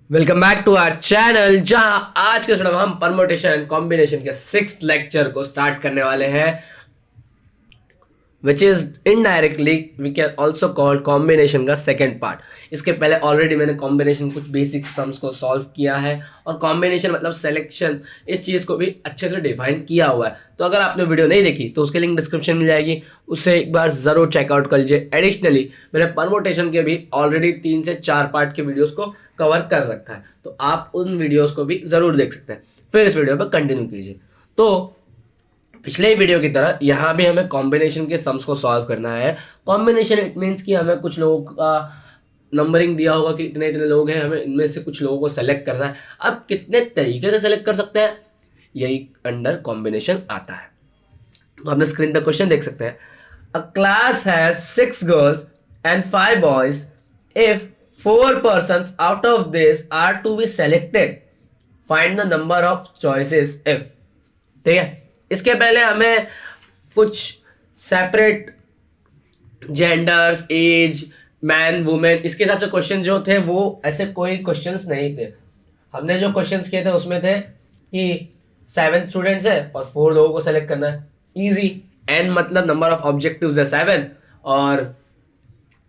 Welcome back to our channel, जहां आज के समय हम परमुटेशन एंड कॉम्बिनेशन के 6th लेक्चर को स्टार्ट करने वाले हैं, which is indirectly we can also call combination का सेकेंड पार्ट। इसके पहले ऑलरेडी मैंने कॉम्बिनेशन कुछ बेसिक सम्स को सॉल्व किया है और कॉम्बिनेशन मतलब सिलेक्शन, इस चीज़ को भी अच्छे से डिफाइन किया हुआ है। तो अगर आपने वीडियो नहीं देखी तो उसकी लिंक डिस्क्रिप्शन में जाएगी, उससे एक बार ज़रूर चेकआउट कर लीजिए। एडिशनली मैंने परमुटेशन के भी ऑलरेडी 3 से 4 पार्ट के वीडियोज़ को कवर कर रखा है, तो आप उन वीडियोज़ को भी ज़रूर देख सकते हैं। फिर इस वीडियो पर कंटिन्यू कीजिए। तो पिछले वीडियो की तरह यहाँ भी हमें कॉम्बिनेशन के सम्स को सॉल्व करना है। कॉम्बिनेशन इट मीन्स कि हमें कुछ लोगों का नंबरिंग दिया होगा कि इतने इतने लोग हैं, हमें इनमें से कुछ लोगों को सेलेक्ट करना है। अब कितने तरीके से सेलेक्ट कर सकते हैं, यही अंडर कॉम्बिनेशन आता है। तो हमने स्क्रीन पर क्वेश्चन देख सकते हैं। अ class has 6 girls and 5 boys. If 4 persons out of this are to be selected, find the number of choices if। ठीक है, इसके पहले हमें कुछ separate genders, as, man, women, इसके हिसाब से क्वेश्चन जो थे वो ऐसे कोई क्वेश्चंस नहीं थे। हमने जो क्वेश्चंस किए थे उसमें थे कि 7 स्टूडेंट्स है और 4 लोगों को सेलेक्ट करना है। इजी। एन मतलब नंबर ऑफ ऑब्जेक्टिव्स है 7, और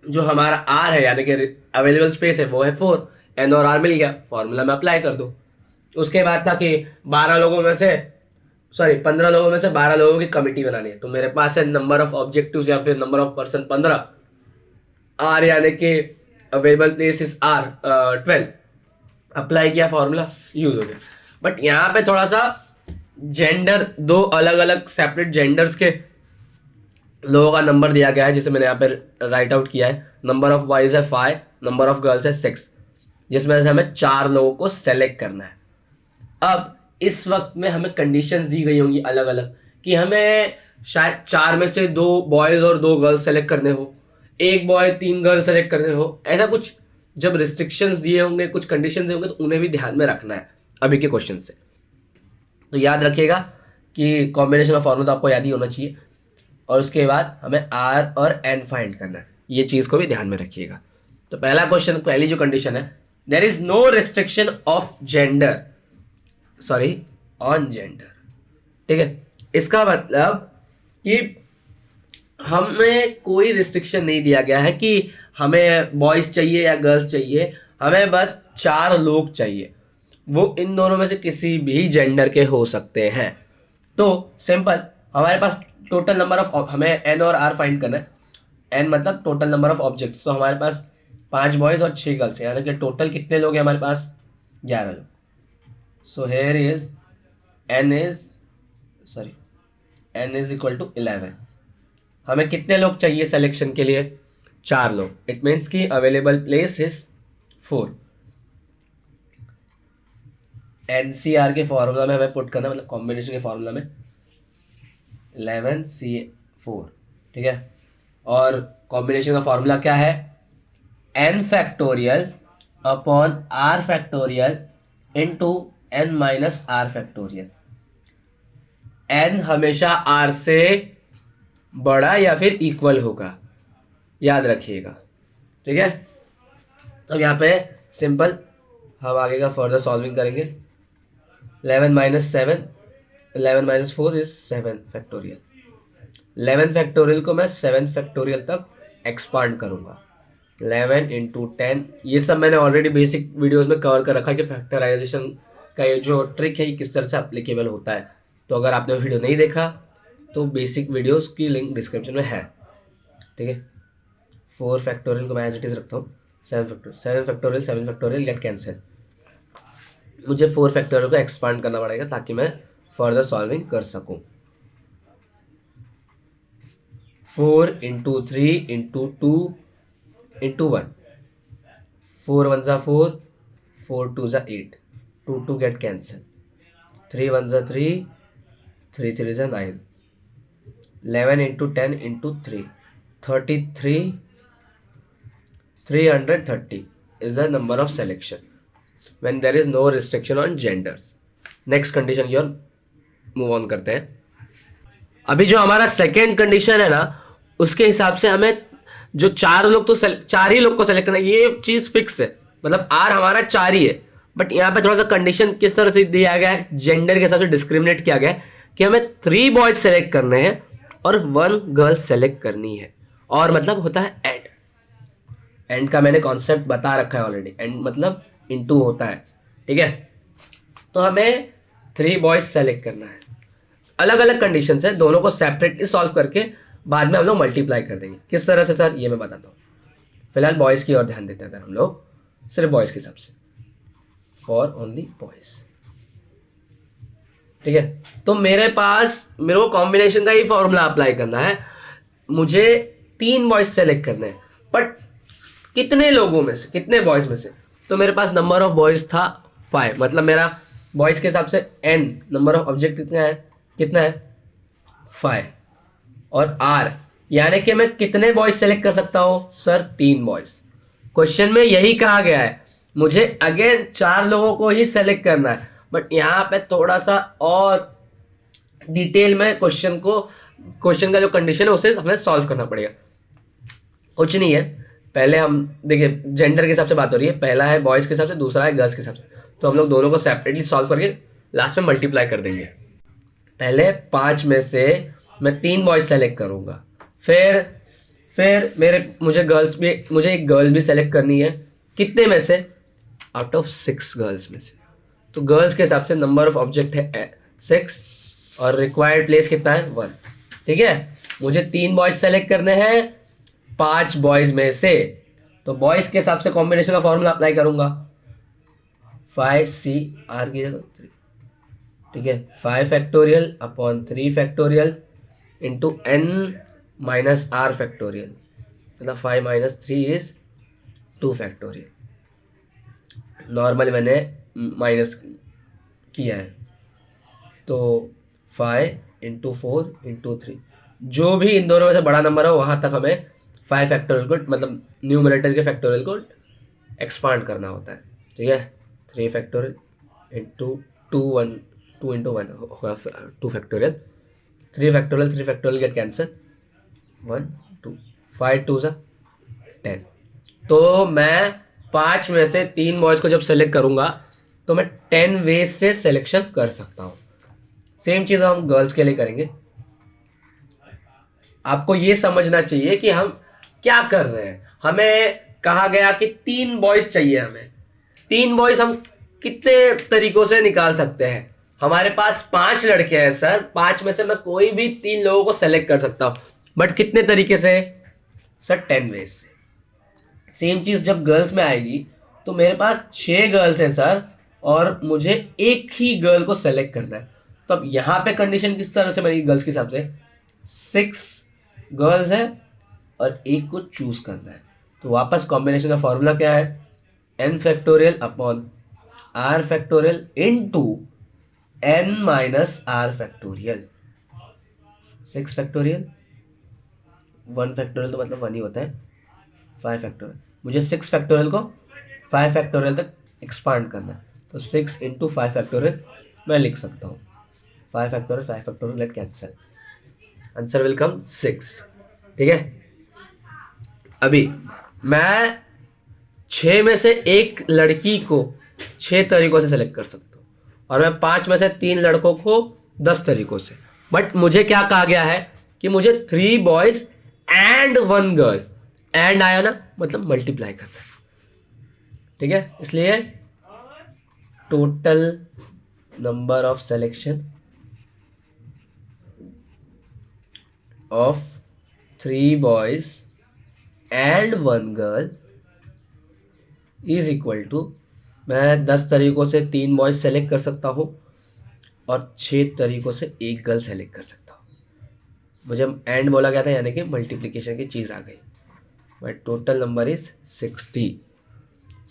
जो हमारा आर है यानी कि अवेलेबल स्पेस है वो है 4। एन और आर मिल गया, फॉर्मूला में अप्लाई कर दो। उसके बाद था कि 15 लोगों में से 12 लोगों की कमिटी बनानी है, तो मेरे पास है नंबर ऑफ ऑब्जेक्टिव्स या फिर नंबर ऑफ पर्सन 15, आर यानी कि available place is R 12। Apply किया, फॉर्मूला यूज हो गया। बट यहाँ पे थोड़ा सा जेंडर, 2 अलग अलग सेपरेट जेंडर्स के लोगों का नंबर दिया गया है, जिसे मैंने यहाँ पे राइट आउट किया है। नंबर ऑफ बॉयज है 5, नंबर ऑफ गर्ल्स है 6, जिसमें से हमें 4 लोगों को सेलेक्ट करना है। अब इस वक्त में हमें कंडीशंस दी गई होंगी अलग अलग, कि हमें शायद 4 में से 2 बॉयज और 2 गर्ल्स सेलेक्ट करने हो, 1 बॉय 3 गर्ल सेलेक्ट करने हो, ऐसा कुछ। जब रिस्ट्रिक्शंस दिए होंगे, कुछ कंडीशन दिए होंगे, तो उन्हें भी ध्यान में रखना है अभी के क्वेश्चन से। तो याद रखिएगा कि कॉम्बिनेशन का फॉर्मूला आपको याद ही होना चाहिए, और उसके बाद हमें आर और एन फाइंड करना है। ये चीज़ को भी ध्यान में रखिएगा। तो पहला क्वेश्चन, पहली जो कंडीशन है, there is no restriction of gender, sorry on gender. ठीक है, इसका मतलब कि हमें कोई रिस्ट्रिक्शन नहीं दिया गया है कि हमें बॉयज चाहिए या गर्ल्स चाहिए, हमें बस 4 लोग चाहिए। वो इन दोनों में से किसी भी जेंडर के हो सकते हैं। तो सिंपल, हमारे पास टोटल नंबर ऑफ, हमें एन और आर फाइंड करना है। एन मतलब टोटल नंबर ऑफ ऑब्जेक्ट्स। तो हमारे पास 5 बॉयज और 6 गर्ल्स हैं, यानी कि टोटल कितने लोग हैं हमारे पास, 11 लोग। So here is n is equal to 11। हमें कितने लोग चाहिए सिलेक्शन के लिए, 4 लोग। इट मीन्स कि अवेलेबल प्लेस इज 4। एनसीआर के फॉर्मूला में हमें पुट करना, मतलब कॉम्बिनेशन के फॉर्मूला में 11C4। ठीक है, और कॉम्बिनेशन का फॉर्मूला क्या है, n factorial upon r factorial into n minus R factorial. n हमेशा r से बड़ा या फिर इक्वल होगा, याद रखिएगा। ठीक है, तो यहाँ पे सिंपल हम आगे का फर्दर सॉल्विंग करेंगे। 11 minus 7, 11 minus 4 is 7 factorial. 11 factorial को मैं 7 फैक्टोरियल तक एक्सपांड करूँगा। 11 इंटू 10, ये सब मैंने ऑलरेडी बेसिक वीडियोस में कवर कर रखा है कि फैक्टराइजेशन का ये जो ट्रिक है ये किस तरह से एप्लीकेबल होता है। तो अगर आपने वीडियो नहीं देखा तो बेसिक वीडियोस की लिंक डिस्क्रिप्शन में है। ठीक है, 4 फैक्टोरियल को मैं एज इट इज़ रखता हूँ। 7 फैक्टोरियल गेट कैंसिल। मुझे 4 फैक्टोरियल को एक्सपांड करना पड़ेगा ताकि मैं फर्दर सॉल्विंग कर सकूँ। 4 इंटू 3 इंटू 2 इंटू 1, 4 1 ज़ा 4, 4 2 ज़ा 8, 2 get cancel, 3 1 ज़ा 3, 3 3 ज़ा 9, 11 into 10 into 3, 33, 330 is the number of selection when there is no restriction on genders। Next condition की ओर मूव ऑन करते हैं। अभी जो हमारा सेकेंड कंडीशन है ना, उसके हिसाब से हमें जो 4 लोग तो 4 ही लोग को सेलेक्ट करना है, ये चीज़ फिक्स है। मतलब आर हमारा 4 ही है, बट यहाँ पे थोड़ा सा कंडीशन किस तरह से दिया गया है, जेंडर के हिसाब से डिस्क्रिमिनेट किया गया है कि हमें 3 बॉयज सेलेक्ट करने हैं और 1 गर्ल सेलेक्ट करनी है। और मतलब होता है एंड का मैंने कॉन्सेप्ट बता रखा है ऑलरेडी, एंड मतलब इनटू होता है, ठीक है। तो हमें 3 बॉयज सेलेक्ट करना है, अलग अलग कंडीशन है, दोनों को सेपरेटली सॉल्व करके बाद में हम लोग मल्टीप्लाई कर देंगे। किस तरह से सर, ये मैं बताता हूँ। फिलहाल बॉयज़ की ओर ध्यान देते हैं अगर हम लोग, सिर्फ बॉयज़ के हिसाब से, फॉर ओनली बॉयज़, ठीक है। तो मेरे को कॉम्बिनेशन का ही फॉर्मूला अप्लाई करना है, मुझे 3 बॉयज सेलेक्ट करने हैं, बट कितने लोगों में से, कितने बॉयज में से। तो मेरे पास नंबर ऑफ बॉयज था 5, मतलब मेरा बॉयज के हिसाब से n नंबर ऑफ ऑब्जेक्ट कितना है 5, और r यानी कि मैं कितने बॉयज सेलेक्ट कर सकता हूँ सर, 3 बॉयज। क्वेश्चन में यही कहा गया है, मुझे अगेन 4 लोगों को ही सेलेक्ट करना है, बट यहाँ पे थोड़ा सा और डिटेल में क्वेश्चन का जो कंडीशन है उसे हमें सॉल्व करना पड़ेगा। कुछ नहीं है, पहले हम देखिए जेंडर के हिसाब से बात हो रही है, पहला है बॉयज़ के हिसाब से, दूसरा है गर्ल्स के हिसाब से, तो हम लोग दोनों को सेपरेटली सॉल्व करके लास्ट में मल्टीप्लाई कर देंगे। पहले 5 में से मैं 3 बॉयज सेलेक्ट करूँगा, फिर मुझे एक गर्ल भी सेलेक्ट करनी है, कितने में से, आउट ऑफ 6 गर्ल्स में से। तो गर्ल्स के हिसाब से नंबर ऑफ ऑब्जेक्ट है 6 और रिक्वायर्ड प्लेस कितना है 1, ठीक है। मुझे 3 बॉयज सेलेक्ट करने हैं 5 बॉयज में से, तो बॉयज के हिसाब से कॉम्बिनेशन का फॉर्मूला अप्लाई करूंगा, 5CR की जगह 3, ठीक है, 5 factorial upon 3 factorial into n minus r factorial, मतलब 5 माइनस 3 इज 2 फैक्टोरियल। नॉर्मल मैंने माइनस किया है, तो 5 इंटू 4 इंटू 3, जो भी इन दोनों में से बड़ा नंबर हो वहाँ तक हमें 5 फैक्टोरियल को, मतलब न्यूमरेटर के फैक्टोरियल को एक्सपांड करना होता है, ठीक है। 3 फैक्टोरियल इंटू 2 इंटू 1 होगा 2 फैक्टोरियल, 3 फैक्टोरियल गेट कैंसिल, 1 2 5 2 10। तो मैं 5 में से 3 बॉयज़ को जब सेलेक्ट करूँगा तो मैं 10 वेज से सिलेक्शन कर सकता हूँ। सेम चीज़ हम गर्ल्स के लिए करेंगे। आपको ये समझना चाहिए कि हम क्या कर रहे हैं। हमें कहा गया कि 3 बॉयज़ चाहिए, हमें 3 बॉयज़ हम कितने तरीकों से निकाल सकते हैं। हमारे पास 5 लड़के हैं सर, 5 में से मैं कोई भी 3 लोगों को सेलेक्ट कर सकता हूँ, बट कितने तरीके से सर, 10 वेज से। सेम चीज़ जब गर्ल्स में आएगी तो मेरे पास 6 गर्ल्स हैं सर, और मुझे एक ही गर्ल को सेलेक्ट करना है। तो अब यहाँ पे कंडीशन किस तरह से बनेगी, गर्ल्स के हिसाब से 6 गर्ल्स है और एक को चूज करना है। तो वापस कॉम्बिनेशन का फॉर्मूला क्या है, n factorial upon r factorial into n minus r factorial. 6 factorial 1 factorial तो मतलब 1 ही होता है, 5 फैक्टोरियल, मुझे 6 फैक्टोरियल को 5 फैक्टोरियल तक एक्सपांड करना है, तो 6 इंटू 5 फैक्टोरियल मैं लिख सकता हूँ, 5 factorial let cancel, answer will come 6, ठीक है। अभी मैं 6 में से एक लड़की को 6 तरीकों से सेलेक्ट कर सकता हूँ, और मैं 5 में से 3 लड़कों को 10 तरीकों से। बट मुझे क्या कहा गया है कि मुझे 3 बॉयज एंड 1 गर्ल, एंड आया ना, मतलब मल्टीप्लाई करना है, ठीक है। इसलिए total number of selection of 3 boys and 1 girl is equal to, मैं 10 तरीकों से 3 बॉयज सेलेक्ट कर सकता हूँ और 6 तरीकों से 1 गर्ल सेलेक्ट कर सकता हूँ। मुझे एंड बोला गया था, यानी कि मल्टीप्लिकेशन की चीज़ आ गई। माई टोटल नंबर इज 60।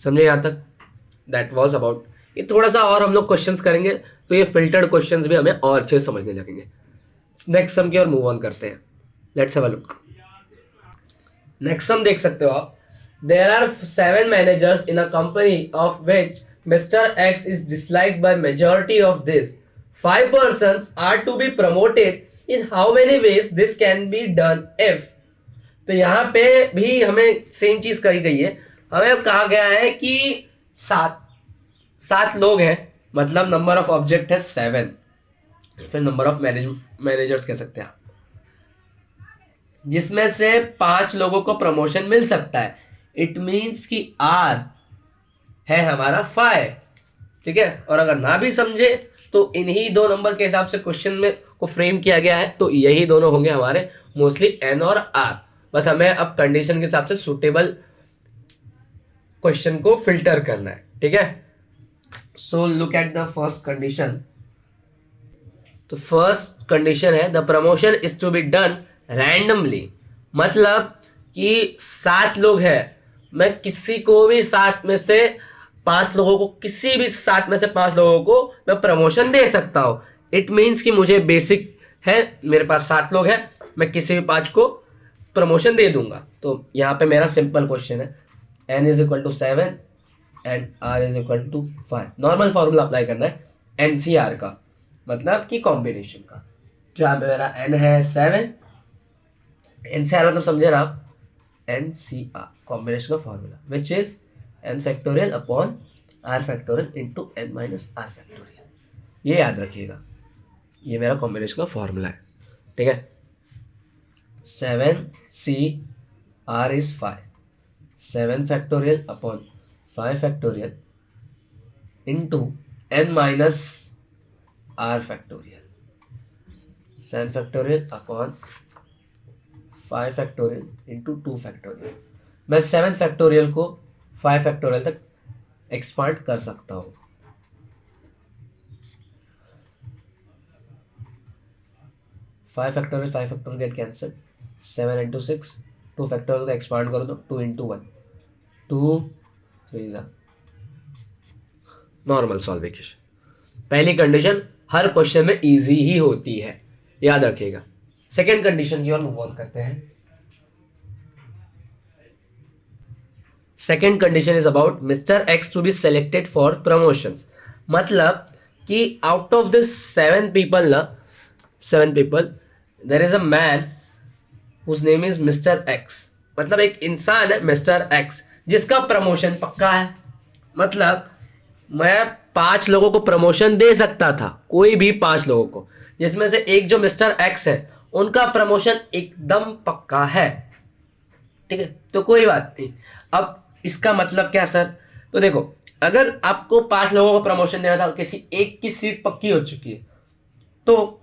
समझे यहाँ तक? That was about. ये थोड़ा सा और हम लोग क्वेश्चंस करेंगे तो ये फिल्टर्ड क्वेश्चंस भी हमें और अच्छे से समझने लगेंगे। नेक्स्ट सम की और मूव ऑन करते हैं। Let's have a look. Next sum देख सकते हो आप। There are 7 managers in a company of which Mr. X is disliked by majority of this. 5 persons are to be promoted. In how many ways this can be done if? तो यहाँ पे भी हमें same चीज कही गई है। हमें कहा गया है कि 7 लोग हैं, मतलब नंबर ऑफ ऑब्जेक्ट है 7, फिर नंबर ऑफ मैनेजर्स कह सकते हैं आप, जिसमें से 5 लोगों को प्रमोशन मिल सकता है। इट मीन्स कि आर है हमारा 5, ठीक है। और अगर ना भी समझे तो इन्हीं 2 नंबर के हिसाब से क्वेश्चन में को फ्रेम किया गया है, तो यही दोनों होंगे हमारे मोस्टली एन और आर। बस हमें अब कंडीशन के हिसाब से सुटेबल क्वेश्चन को फिल्टर करना है, ठीक है। So look at the first condition. तो फर्स्ट कंडीशन है the promotion is to be done randomly, मतलब कि 7 लोग हैं, मैं किसी को भी 7 में से 5 लोगों को, किसी भी 7 में से 5 लोगों को मैं प्रमोशन दे सकता हूं। इट मीन्स कि मुझे बेसिक है, मेरे पास 7 लोग हैं, मैं किसी भी 5 को प्रमोशन दे दूंगा। तो यहाँ पे मेरा सिंपल क्वेश्चन है, n is equal to 7 and r is equal to 5। Normal formula apply करना है NCR का, मतलब कि कॉम्बिनेशन का। जहाँ पे मेरा n है 7, NCR मतलब समझे ना आप, NCR कॉम्बिनेशन का formula which is n factorial upon r factorial into n minus r factorial. ये याद रखिएगा, ये मेरा कॉम्बिनेशन का फॉर्मूला है, ठीक है। 7CR is 5, 7 factorial upon 5 factorial into n minus r factorial, 7 factorial upon 5 factorial into 2 factorial. मैं 7 फैक्टोरियल को 5 फैक्टोरियल तक एक्सपांड कर सकता हूँ। 5 factorial get cancel, 7 into 6, 2 factorial को एक्सपांड करो तो 2 इंटू 1, 2 3 नॉर्मल सॉल्वेशन। पहली कंडीशन हर क्वेश्चन में इजी ही होती है, याद रखिएगा। सेकेंड कंडीशन की ओर मूव ऑन करते हैं। Second condition is about mister X to be selected for promotions, मतलब कि out of this 7 people there is a man whose name is mister X, मतलब एक इंसान है मिस्टर एक्स जिसका प्रमोशन पक्का है। मतलब मैं 5 लोगों को प्रमोशन दे सकता था, कोई भी 5 लोगों को, जिसमें से एक जो मिस्टर एक्स है उनका प्रमोशन एकदम पक्का है, ठीक है। तो कोई बात नहीं। अब इसका मतलब क्या सर? तो देखो, अगर आपको 5 लोगों को प्रमोशन देना था और किसी एक की सीट पक्की हो चुकी है, तो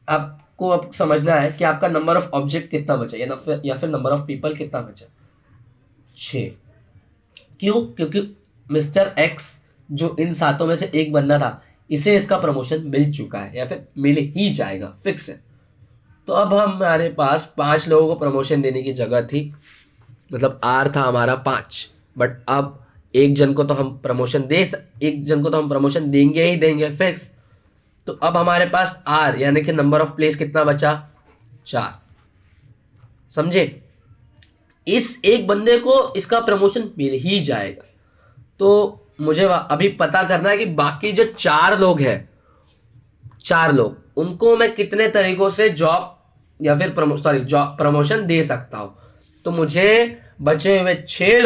आपको अब समझना है कि आपका नंबर ऑफ ऑब्जेक्ट कितना बचा या फिर नंबर ऑफ पीपल कितना बचा, 6। क्यों? क्योंकि मिस्टर एक्स जो इन 7 में से एक बंदा था, इसे इसका प्रमोशन मिल चुका है या फिर मिल ही जाएगा, फिक्स है। तो अब हमारे पास 5 लोगों को प्रमोशन देने की जगह थी, मतलब आर था हमारा 5, बट अब एक जन को तो हम प्रमोशन देंगे ही देंगे, फिक्स। तो अब हमारे पास आर यानी कि नंबर ऑफ प्लेस कितना बचा, 4, समझे। इस एक बंदे को इसका प्रमोशन मिल ही जाएगा। तो मुझे अभी पता करना है कि बाकी जो 4 लोग हैं, 4 लोग, उनको मैं कितने तरीकों से जॉब या फिर प्रमोशन दे सकता हूं। तो मुझे बचे हुए 6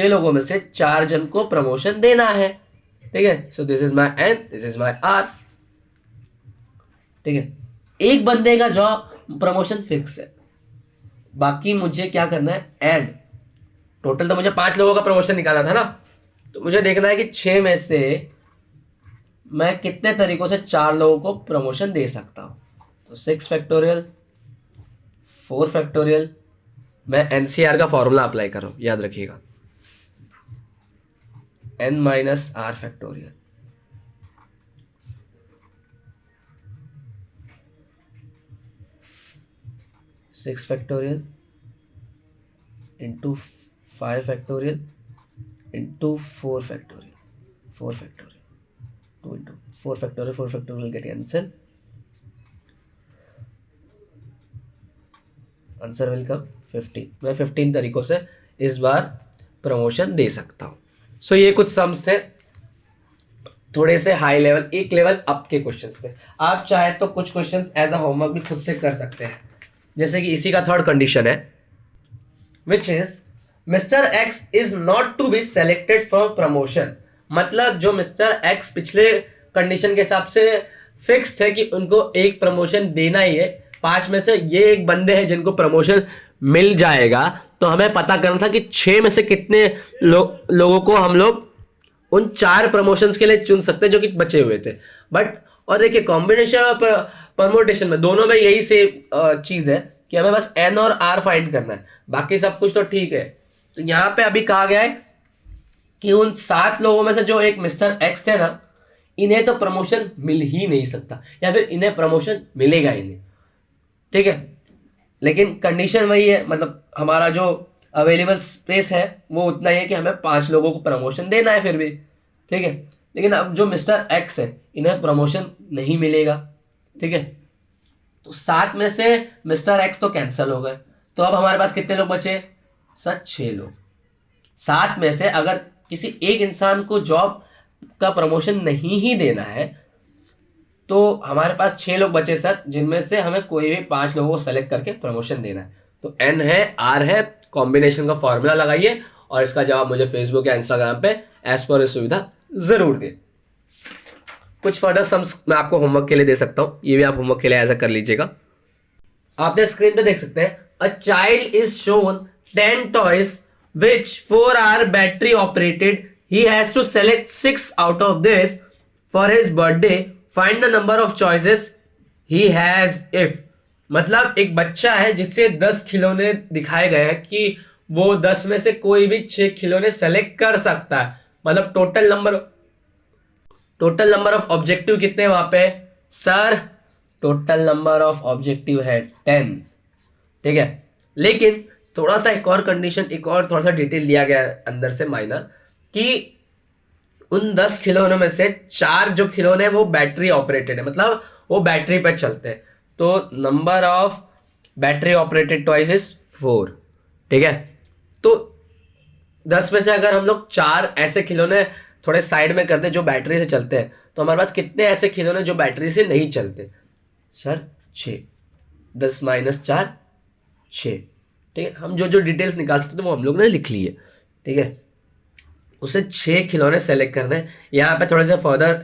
लोगों में से 4 जन को प्रमोशन देना है, ठीक है। So this is my N, this is my R, ठीक है। एक बंदे का जॉब प्रमोशन फिक्स है, बाकी मुझे क्या करना है, एंड टोटल तो मुझे 5 लोगों का प्रमोशन निकालना था ना, तो मुझे देखना है कि 6 में से मैं कितने तरीकों से 4 लोगों को प्रमोशन दे सकता हूं। तो 6 फैक्टोरियल, 4 फैक्टोरियल, मैं एनसीआर का फॉर्मूला अप्लाई कर रहा हूं, याद रखिएगा, n minus R factorial, 6 factorial into 5 factorial into 4 factorial, 4 factorial, 2 into 4 factorial, 4 factorial get answer, answer will come 15। मैं 15 तरीकों से इस बार प्रमोशन दे सकता हूँ। सो ये कुछ सम्स थे, थोड़े से हाई लेवल, एक लेवल अप के क्वेश्चंस थे। आप चाहे तो कुछ क्वेश्चंस एज अ होमवर्क भी खुद से कर सकते हैं, जैसे कि इसी का थर्ड कंडीशन है, which is mister X is not to be selected for promotion, मतलब जो मिस्टर एक्स पिछले कंडीशन के हिसाब से फिक्स थे कि उनको एक प्रमोशन देना ही है, 5 में से ये एक बंदे हैं जिनको प्रमोशन मिल जाएगा, तो हमें पता करना था कि 6 में से कितने लोगों को हम लोग उन 4 प्रमोशंस के लिए चुन सकते हैं जो कि बचे हुए थे। बट और देखिए कॉम्बिनेशन और परमोटेशन में दोनों में यही से चीज है कि हमें बस एन और आर फाइंड करना है, बाकी सब कुछ तो ठीक है। तो यहाँ पे अभी कहा गया है कि उन 7 लोगों में से जो एक मिस्टर एक्स थे ना, इन्हें तो प्रमोशन मिल ही नहीं सकता, या फिर इन्हें प्रमोशन मिलेगा ही नहीं, ठीक है। लेकिन कंडीशन वही है, मतलब हमारा जो अवेलेबल स्पेस है वो उतना ही है कि हमें 5 लोगों को प्रमोशन देना है फिर भी, ठीक है। लेकिन अब जो मिस्टर एक्स है इन्हें प्रमोशन नहीं मिलेगा, ठीक है। तो 7 में से मिस्टर एक्स तो कैंसिल हो गए, तो अब हमारे पास कितने लोग बचे सर? 6 लोग। 7 में से अगर किसी एक इंसान को जॉब का प्रमोशन नहीं ही देना है तो हमारे पास 6 लोग बचे सर, जिनमें से हमें कोई भी 5 लोगों को सेलेक्ट करके प्रमोशन देना है। तो एन है, आर है, कॉम्बिनेशन का फॉर्मूला लगाइए और इसका जवाब मुझे फेसबुक या इंस्टाग्राम पे एज पर सुविधा जरूर दें। कुछ फर्दर सम्स मैं आपको होमवर्क के लिए दे सकता हूं, ये भी आप होमवर्क के लिए ऐसा कर लीजिएगा। आपने स्क्रीन पे देख सकते हैं, a child is shown 10 toys which 4 are battery operated. He has to select 6 out of this for his birthday. Find the number of choices he has if. मतलब एक बच्चा है जिससे 10 खिलौने दिखाए गए हैं कि वो 10 में से कोई भी 6 खिलौने सेलेक्ट कर सकता है। मतलब टोटल नंबर ऑफ ऑब्जेक्टिव कितने हैं वहां पे sir? Total number of objective है 10, ठीक है। लेकिन थोड़ा सा एक और कंडीशन, एक और थोड़ा सा डिटेल दिया गया है अंदर से माइनर, कि उन 10 खिलौनों में से 4 जो खिलौने हैं वो बैटरी ऑपरेटेड है, मतलब वो बैटरी पर चलते हैं। तो number of battery operated toys is 4, ठीक है। तो 10 में से अगर हम लोग 4 ऐसे खिलौने थोड़े साइड में करते जो बैटरी से चलते हैं, तो हमारे पास कितने ऐसे खिलौने जो बैटरी से नहीं चलते सर? 6। 10 माइनस 4 6, ठीक है। हम जो जो डिटेल्स निकाल सकते थे वो हम लोग ने लिख लिए, ठीक है। उसे 6 खिलौने सेलेक्ट करने हैं। यहाँ पे थोड़े से फर्दर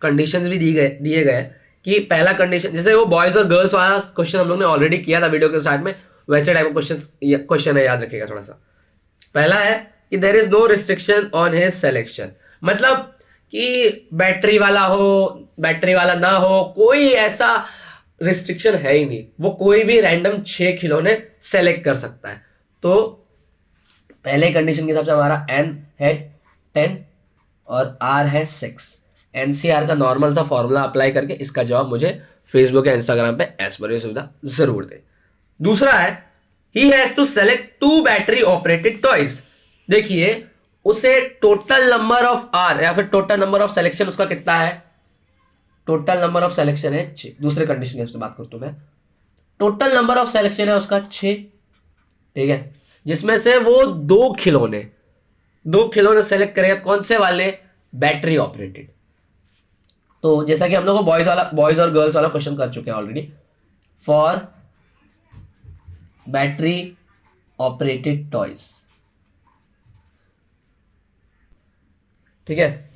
कंडीशंस भी दिए गए कि पहला कंडीशन, जैसे वो बॉयज और गर्ल्स वाला क्वेश्चन हम लोग ने ऑलरेडी किया था वीडियो के स्टार्ट में, वैसे टाइप का क्वेश्चन है, याद रखिएगा थोड़ा सा। पहला है कि there is no restriction on his selection, मतलब कि बैटरी वाला हो बैटरी वाला ना हो, कोई ऐसा रिस्ट्रिक्शन है ही नहीं, वो कोई भी रैंडम 6 खिलौने सेलेक्ट कर सकता है। तो पहले कंडीशन के हिसाब से हमारा एन है 10 और आर है 6। एनसीआर का नॉर्मल सा फॉर्मूला अप्लाई करके इसका जवाब मुझे फेसबुक या इंस्टाग्राम पे एज पर सुविधा जरूर दे। दूसरा है he has to select 2 battery operated toys. देखिए उसे टोटल नंबर ऑफ आर या फिर टोटल नंबर ऑफ सिलेक्शन उसका कितना है? टोटल नंबर ऑफ सिलेक्शन है 6। दूसरे कंडीशन की बात करता हूं मैं, टोटल नंबर ऑफ सिलेक्शन है उसका 6, ठीक है। जिसमें से वो 2 खिलौने सेलेक्ट करेगा, कौन से वाले? Battery operated. तो जैसा कि हम लोग बॉयज और गर्ल्स वाला क्वेश्चन कर चुके हैं already, for battery operated toys, ठीक है।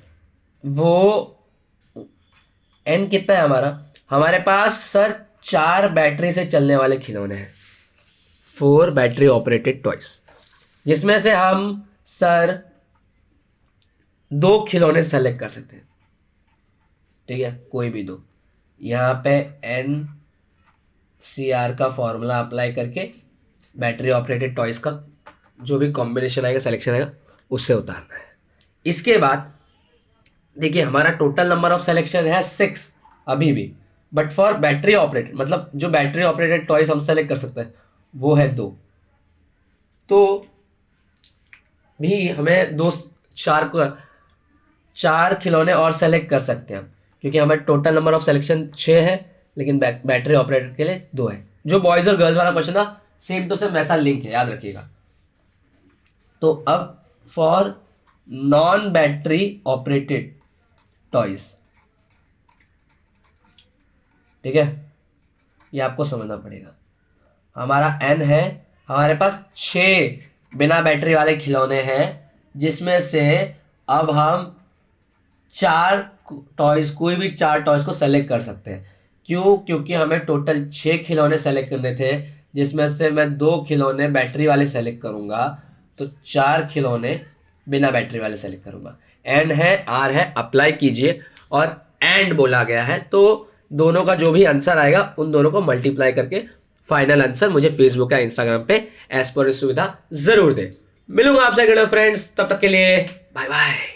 वो एन कितना है हमारे पास सर? 4 बैटरी से चलने वाले खिलौने हैं, 4 बैटरी ऑपरेटेड टॉयज, जिसमें से हम सर 2 खिलौने सेलेक्ट कर सकते हैं, ठीक है, कोई भी 2। यहाँ पे एन सी आर का फॉर्मूला अप्लाई करके बैटरी ऑपरेटेड टॉयज का जो भी कॉम्बिनेशन आएगा, सिलेक्शन आएगा, उससे उतारना है। इसके बाद देखिए हमारा टोटल नंबर ऑफ सिलेक्शन है 6 अभी भी, बट फॉर बैटरी ऑपरेटेड, मतलब जो बैटरी ऑपरेटेड टॉयज हम सेलेक्ट कर सकते हैं वो है 2। तो भी हमें 4 खिलौने और सेलेक्ट कर सकते हैं, क्योंकि हमें टोटल नंबर ऑफ सिलेक्शन 6 है, लेकिन बैटरी ऑपरेटेड के लिए 2 है। जो बॉयज और गर्ल्स वाला क्वेश्चन था सेम टू सेम वैसा लिंक है, याद रखिएगा। तो अब for non battery operated toys, ठीक है, ये आपको समझना पड़ेगा। हमारा एन है, हमारे पास 6 बिना बैटरी वाले खिलौने हैं, जिसमें से अब हम 4 टॉयज, कोई भी 4 टॉयज को सेलेक्ट कर सकते हैं। क्यों? क्योंकि हमें टोटल 6 खिलौने सेलेक्ट करने थे, जिसमें से मैं 2 खिलौने बैटरी वाले सेलेक्ट करूंगा, तो 4 खिलौने बिना बैटरी वाले सेलेक्ट करूंगा। एंड है, आर है, अप्लाई कीजिए, और एंड बोला गया है, तो दोनों का जो भी आंसर आएगा उन दोनों को मल्टीप्लाई करके फाइनल आंसर मुझे फेसबुक या इंस्टाग्राम पे एज पर सुविधा जरूर दे। मिलूंगा आपसे फ्रेंड्स, तब तक के लिए बाय बाय।